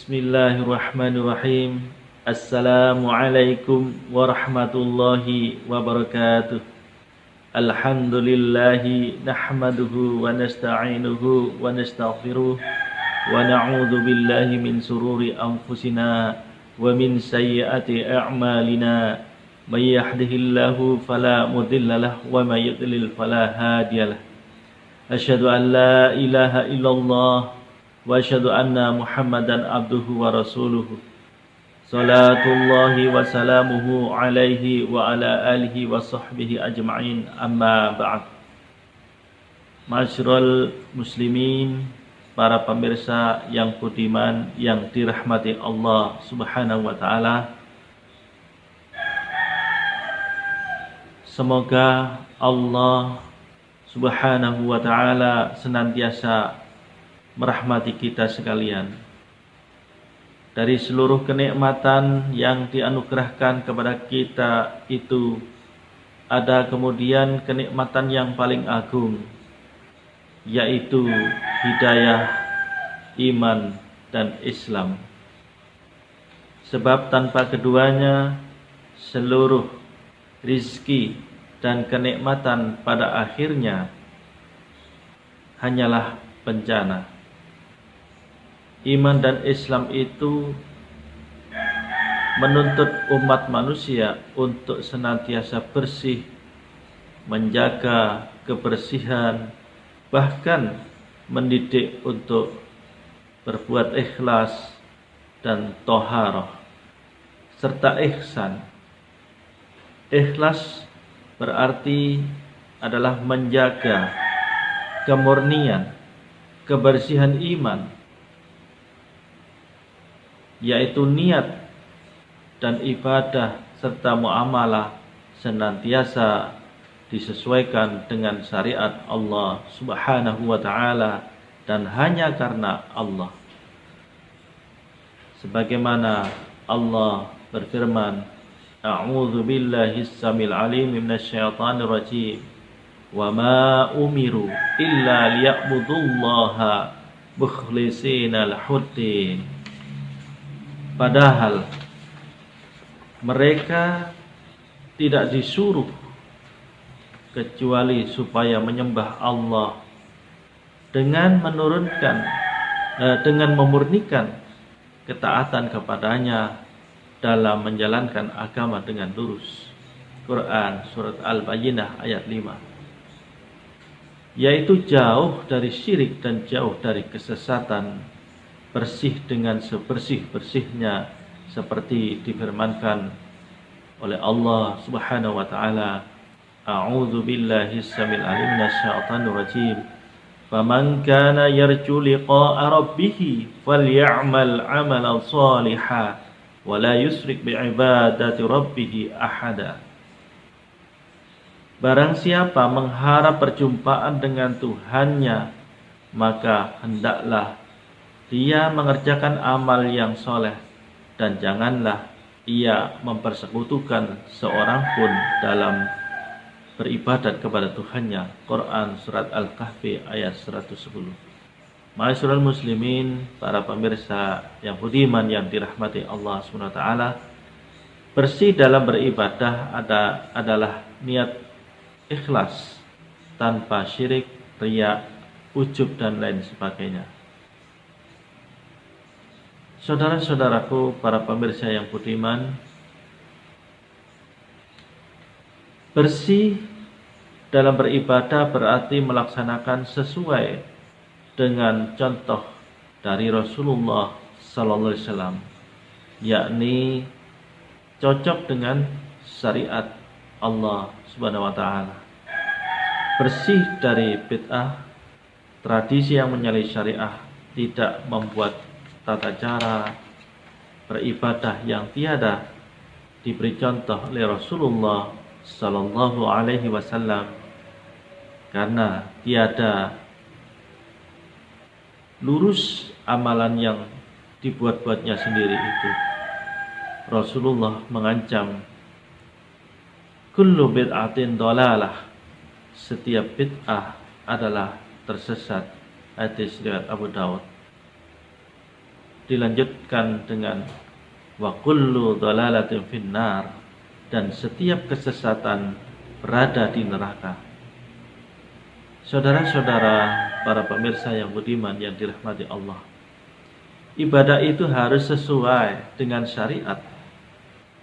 Bismillahirrahmanirrahim. Assalamualaikum warahmatullahi wabarakatuh. Alhamdulillahi nahmaduhu wa nasta'inuhu wa nastaghfiruh wa na'udzu billahi min sururi anfusina wa min sayyiati a'malina. May yahdihillahu fala mudilla lahu wa may yudlil fala hadiyalah. Asyhadu an la ilaha illallah wa asyhadu anna Muhammadan abduhu wa rasuluhu. Salatullahi wa salamuhu alaihi wa ala alihi wa sahbihi ajma'in, amma ba'd. Ma'asyiral muslimin, para pemirsa yang budiman yang dirahmati Allah Subhanahu wa taala. Semoga Allah Subhanahu wa taala senantiasa merahmati kita sekalian. Dari seluruh kenikmatan yang dianugerahkan kepada kita itu, ada kemudian kenikmatan yang paling agung, yaitu hidayah, iman, dan Islam. Sebab tanpa keduanya, seluruh rizki dan kenikmatan pada akhirnya hanyalah bencana. Iman dan Islam itu menuntut umat manusia untuk senantiasa bersih, menjaga kebersihan, bahkan mendidik untuk berbuat ikhlas dan thaharah serta ihsan. Ikhlas berarti adalah menjaga kemurnian, kebersihan iman, yaitu niat dan ibadah serta muamalah senantiasa disesuaikan dengan syariat Allah Subhanahu wa taala dan hanya karena Allah. Sebagaimana Allah berfirman, A'udzu billahi samil alim minasy syaithanir rajim. Wa ma umiru illa liya'budullaha mukhlishina lahu-d-din. Padahal mereka tidak disuruh kecuali supaya menyembah Allah dengan memurnikan ketaatan kepadanya dalam menjalankan agama dengan lurus. Quran surat Al-Bayyinah ayat 5. Yaitu jauh dari syirik dan jauh dari kesesatan, bersih dengan sebersih-bersihnya, seperti difirmankan oleh Allah Subhanahu wa taala, A'udzu billahi samil alim minasy syaithanir rajim. Faman kana yarju liqa'a rabbih faly'amal 'amalan shalihan wa la yusyrik bi'ibadati rabbih ahada. Barang siapa mengharap perjumpaan dengan Tuhannya, maka hendaklah dia mengerjakan amal yang soleh, dan janganlah ia mempersekutukan seorang pun dalam beribadat kepada Tuhannya. Quran surat Al-Kahfi ayat 110. Ma'asyiral muslimin, para pemirsa yang budiman yang dirahmati Allah SWT, bersih dalam beribadah adalah niat ikhlas tanpa syirik, riya, ujub, dan lain sebagainya. Saudara-saudaraku, para pemirsa yang budiman, bersih dalam beribadah berarti melaksanakan sesuai dengan contoh dari Rasulullah sallallahu alaihi wasallam, yakni cocok dengan syariat Allah Subhanahu wa taala. Bersih dari bid'ah, tradisi yang menyalahi syariah, tidak membuat tata cara beribadah yang tiada diberi contoh oleh Rasulullah sallallahu alaihi wasallam, karena tiada lurus amalan yang dibuat-buatnya sendiri itu. Rasulullah mengancam, kullu bid'atin dhalalah, setiap bid'ah adalah tersesat. Hadis riwayat Abu Dawud. dilanjutkan dengan wa kullu dhalalatin finnar, dan setiap kesesatan berada di neraka. Saudara-saudara, para pemirsa yang budiman yang dirahmati Allah, ibadah itu harus sesuai dengan syariat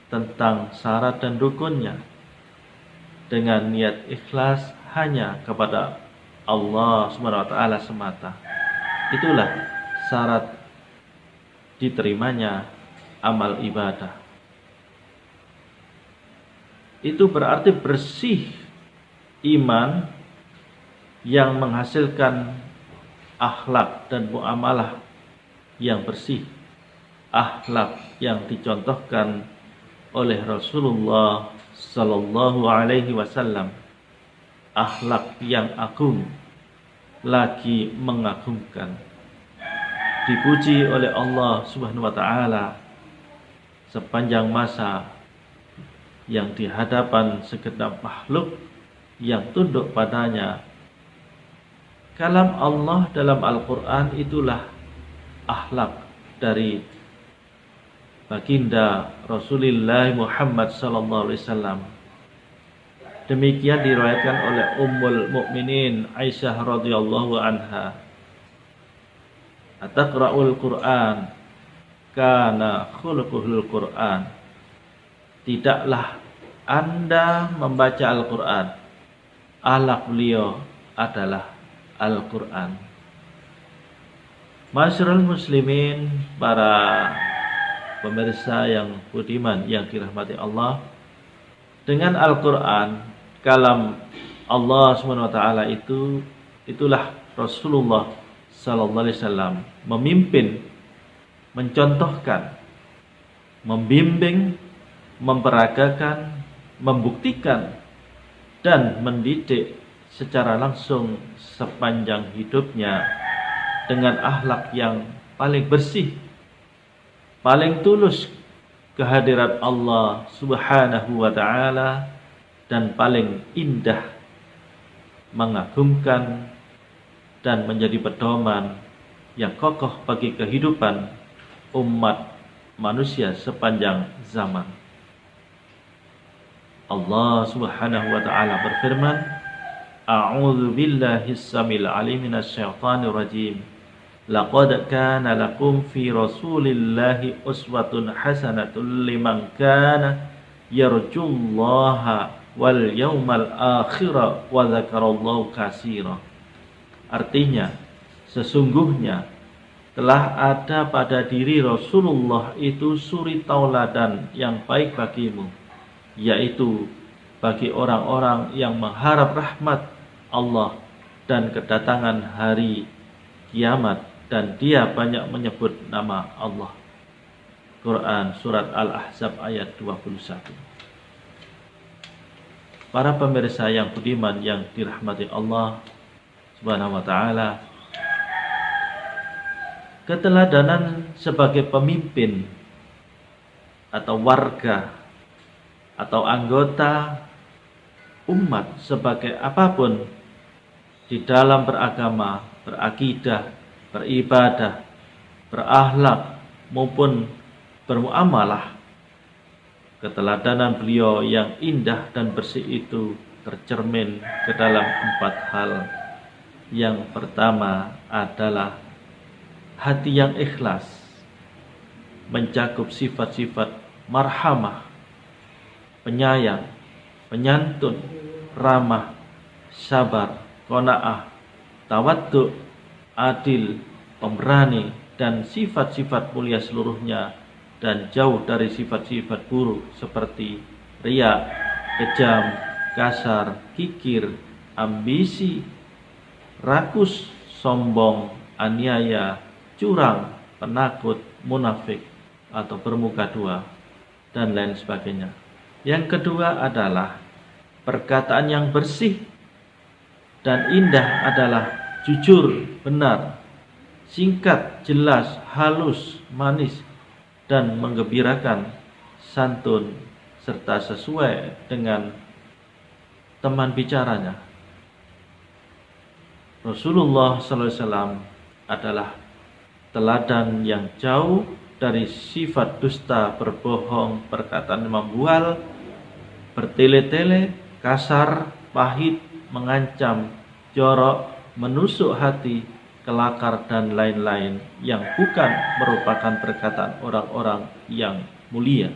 tentang syarat dan rukunnya, dengan niat ikhlas hanya kepada Allah SWT semata. Itulah syarat diterimanya amal ibadah. Itu berarti bersih iman yang menghasilkan akhlak dan muamalah yang bersih, akhlak yang dicontohkan oleh Rasulullah sallallahu alaihi wasallam, akhlak yang agung lagi mengagumkan, dipuji oleh Allah Subhanahu wa taala sepanjang masa, yang di hadapan segenap makhluk yang tunduk padanya. Kalam Allah dalam Al-Quran itulah akhlak dari baginda Rasulullah Muhammad sallallahu alaihi wasallam. Demikian diriwayatkan oleh Ummul Mukminin Aisyah radhiyallahu anha, "Ataqra'ul Qur'an kana khuluquhul Qur'an." Tidaklah Anda membaca Al-Quran, akhlak beliau adalah Al-Quran. Masyarul muslimin, para pemirsa yang budiman yang dirahmati Allah, dengan Al-Quran, kalam Allah SWT itulah Rasulullah sallallahu alaihi wasallam memimpin, mencontohkan, membimbing, memperagakan, membuktikan, dan mendidik secara langsung sepanjang hidupnya dengan akhlak yang paling bersih, paling tulus kehadirat Allah Subhanahu wa taala, dan paling indah, mengagumkan, dan menjadi pedoman yang kokoh bagi kehidupan umat manusia sepanjang zaman. Allah Subhanahu wa taala berfirman, "A'udzu billahi as-samil 'alim minasy syaithanir rajim. Laqad kana lakum fi Rasulillahi uswatun hasanatun liman kana yarjullaha wal yawmal akhir wa dzakarallaha katsira." Artinya, sesungguhnya telah ada pada diri Rasulullah itu suri tauladan yang baik bagimu, yaitu bagi orang-orang yang mengharap rahmat Allah dan kedatangan hari kiamat, dan dia banyak menyebut nama Allah. Quran Surat Al-Ahzab ayat 21. Para pemirsa yang budiman yang dirahmati Allah Subhanahu wa ta'ala, keteladanan sebagai pemimpin atau warga atau anggota umat sebagai apapun di dalam beragama, berakidah, beribadah, berakhlak maupun bermuamalah, keteladanan beliau yang indah dan bersih itu tercermin ke dalam 4 hal. Yang pertama adalah hati yang ikhlas, mencakup sifat-sifat marhamah, penyayang, penyantun, ramah, sabar, qanaah, tawaddu, adil, pemberani, dan sifat-sifat mulia seluruhnya, dan jauh dari sifat-sifat buruk seperti riya, kejam, kasar, kikir, ambisi, rakus, sombong, aniaya, curang, penakut, munafik, atau bermuka dua, dan lain sebagainya. Yang kedua adalah perkataan yang bersih dan indah adalah jujur, benar, singkat, jelas, halus, manis, dan menggembirakan, santun, serta sesuai dengan teman bicaranya. Rasulullah SAW adalah teladan yang jauh dari sifat dusta, berbohong, perkataan membual, bertele-tele, kasar, pahit, mengancam, jorok, menusuk hati, kelakar, dan lain-lain yang bukan merupakan perkataan orang-orang yang mulia.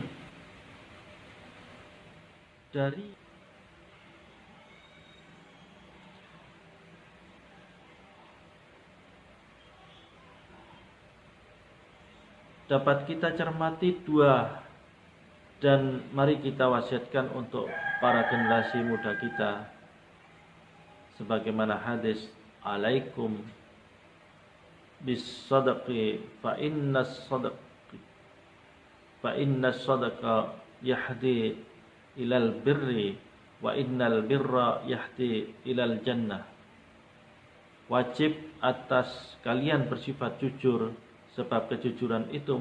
Dapat kita cermati dua, dan mari kita wasiatkan untuk para generasi muda kita, sebagaimana hadis, alaikum bis sadaqi fa inna sadaqa yahdi ilal birri wa innal birra yahdi ilal jannah. Wajib atas kalian bersifat jujur, sebab kejujuran itu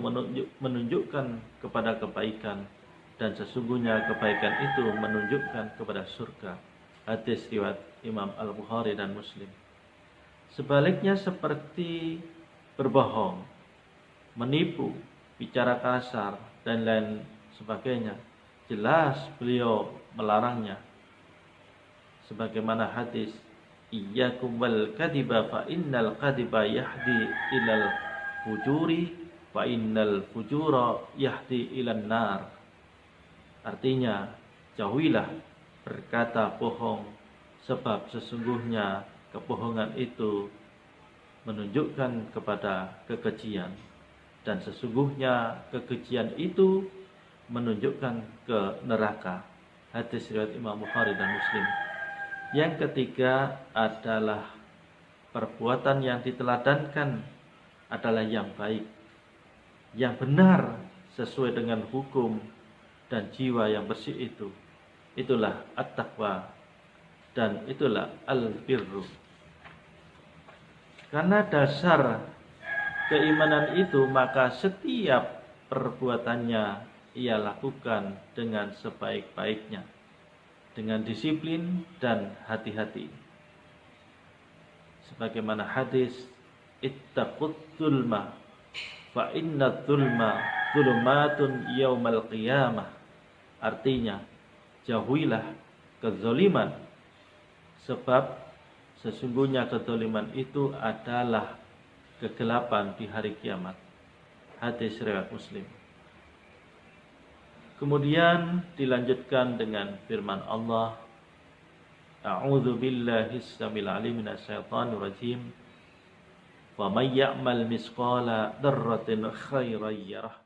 menunjukkan kepada kebaikan, dan sesungguhnya kebaikan itu menunjukkan kepada surga. Hadis riwayat Imam Al-Bukhari dan Muslim. Sebaliknya seperti berbohong, menipu, bicara kasar, dan lain sebagainya, jelas beliau melarangnya. Sebagaimana hadis, iyyakum wal kadiba fa innal kadiba yahdi ilal fujuri fa innal fujura yahdi ilan nar. Artinya, jauhilah berkata bohong, sebab sesungguhnya kebohongan itu menunjukkan kepada kekejian, dan sesungguhnya kekejian itu menunjukkan ke neraka. Hadis riwayat Imam Bukhari dan Muslim. Yang ketiga adalah perbuatan yang diteladankan adalah yang baik, yang benar, sesuai dengan hukum dan jiwa yang bersih itu. Itulah at-taqwa dan itulah al-birru. Karena dasar keimanan itu, maka setiap perbuatannya ia lakukan dengan sebaik-baiknya, dengan disiplin dan hati-hati. Sebagaimana hadis, ittaqud dzulma fa inna dzulma dzulumatun yaumal qiyamah. Artinya, jauhilah kezaliman, sebab sesungguhnya kezaliman itu adalah kegelapan di hari kiamat. Hadis riwayat Muslim. Kemudian dilanjutkan dengan firman Allah, a'udzu billahi samil alim minasyaitonir rajim, wa may ya'mal misqala dzarratin khairan yarah